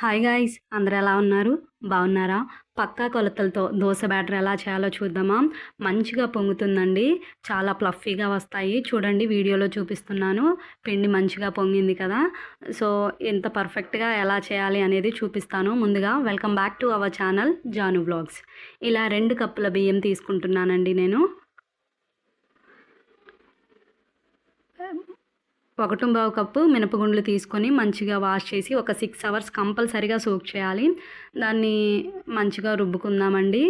Hi guys, అందరూ ఎలా ఉన్నారు? బాగున్నారా? పక్కా కొలతలతో దోస బ్యాటర్ ఎలా చేయాలో చూద్దామా? మంచిగా పొంగుతుందండి. చాలా ఫ్లఫీగా వస్తాయి. చూడండి, వీడియోలో చూపిస్తున్నాను. పిండి మంచిగా పొంగింది కదా! సో, ఇంత పర్ఫెక్ట్‌గా ఎలా చేయాలి అనేది చూపిస్తాను. ముందుగా welcome back to our channel Janu vlogs. ఇలా 2 కప్పుల బియ్యం తీసుకుంటున్నానండి నేను. 1/4 కప్పు మినపగుండ్లు తీసుకొని మంచిగా వాష్ చేసి ఒక 6 అవర్స్ కంపల్సరీగా సోక్ చేయాలి. దాన్ని మంచిగా రుబ్బుకుందామండి.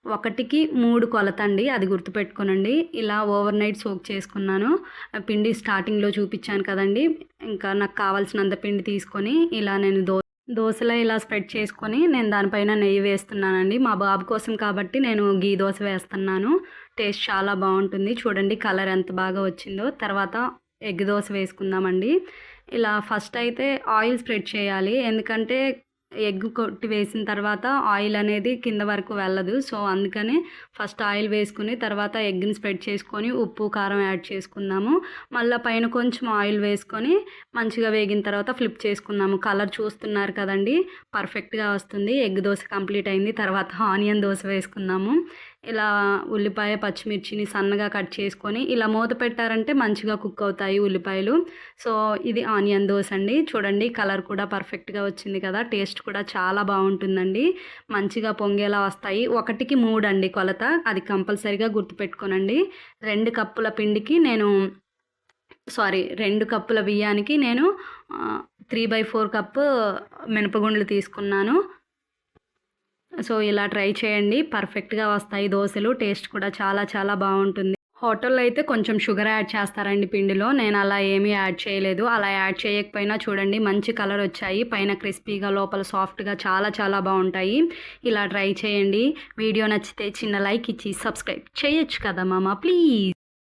1కి 3 కొలతండి, అది గుర్తుపెట్టుకోనండి. ఇలా ఓవర్ నైట్ సోక్ చేసుకున్నాను. పిండి స్టార్టింగ్‌లో చూపించాను కదండీ! ఇంకా నాకు కావాల్సినంత పిండి తీసుకొని ఇలా నేను దోసలో ఇలా స్ప్రెడ్ చేసుకొని నేను దానిపైన నెయ్యి వేస్తున్నానండి. మా బాబు కోసం కాబట్టి నేను గీ దోస వేస్తున్నాను. టేస్ట్ చాలా బాగుంటుంది. చూడండి కలర్ ఎంత బాగా వచ్చిందో. తర్వాత ఎగ్ దోస వేసుకుందామండి. ఇలా ఫస్ట్ అయితే ఆయిల్ స్ప్రెడ్ చేయాలి. ఎందుకంటే ఎగ్ కొట్టి వేసిన తర్వాత ఆయిల్ అనేది కింద వరకు వెళ్ళదు. సో, అందుకని ఫస్ట్ ఆయిల్ వేసుకుని తర్వాత ఎగ్ని స్ప్రెడ్ చేసుకొని ఉప్పు, కారం యాడ్ చేసుకుందాము. మళ్ళీ పైన కొంచెం ఆయిల్ వేసుకొని మంచిగా వేగిన తర్వాత ఫ్లిప్ చేసుకుందాము. కలర్ చూస్తున్నారు కదండి, పర్ఫెక్ట్గా వస్తుంది. ఎగ్ దోశ కంప్లీట్ అయింది. తర్వాత ఆనియన్ దోశ వేసుకుందాము. ఇలా ఉల్లిపాయ, పచ్చిమిర్చిని సన్నగా కట్ చేసుకొని ఇలా మూత పెట్టారంటే మంచిగా కుక్ అవుతాయి ఉల్లిపాయలు. సో, ఇది ఆనియన్ దోశ అండి. చూడండి కలర్ కూడా పర్ఫెక్ట్గా వచ్చింది కదా! టేస్ట్ కూడా చాలా బాగుంటుందండి. మంచిగా పొంగేలా వస్తాయి. 1కి 3 అండి కొలత, అది కంపల్సరీగా గుర్తుపెట్టుకోనండి. 2 కప్పుల పిండికి నేను 2 కప్పుల బియ్యానికి నేను 3/4 కప్పు మినపగుండ్లు తీసుకున్నాను. సో, ఇలా ట్రై చేయండి. పర్ఫెక్ట్‌గా వస్తాయి దోసలు. టేస్ట్ కూడా చాలా చాలా బాగుంటుంది. హోటల్లో అయితే కొంచెం షుగర్ యాడ్ చేస్తారండి పిండిలో. నేను అలా ఏమీ యాడ్ చేయలేదు. అలా యాడ్ చేయకపోయినా చూడండి మంచి కలర్ వచ్చాయి. పైన క్రిస్పీగా, లోపల సాఫ్ట్‌గా చాలా చాలా బాగుంటాయి. ఇలా ట్రై చేయండి. వీడియో నచ్చితే చిన్న లైక్ ఇచ్చి సబ్స్క్రైబ్ చేయొచ్చు కదా మామ, ప్లీజ్.